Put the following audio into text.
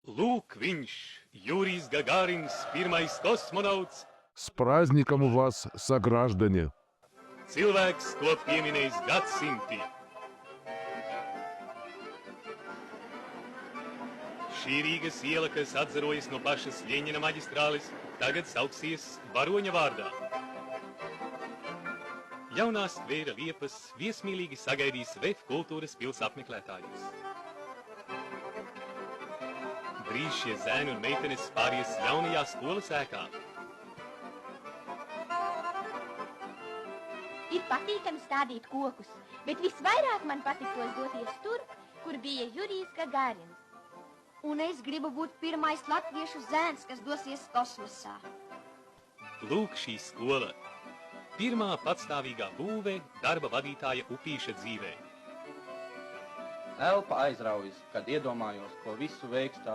Lūk viņš, Jurijs Gagarins, pirmais kosmonauts, С праздником вас, сограждане! cilvēks, ko pieminējis gadsimti. Šī Rīgas iela, kas atzarojas no pašas Ļeņina maģistrāles, tagad sauksies Varoņa vārdā. Jaunās skvēra liepas viesmīlīgi sagaidīs VF kultūras pils apmeklētājus. Drīz šie zēni un meitenes pāries jaunajā skolas ēkā. Ir patīkami stādīt kokus, bet visvairāk man patiktos doties tur, kur bija Jurijs Gagarins. Un es gribu būt pirmais latviešu zēns, kas dosies kosmosā. Lūk šī skola. Pirmā patstāvīgā būve darba vadītāja Upīša dzīvē. Elpa aizraujas, kad iedomājos, ko visu veiks tā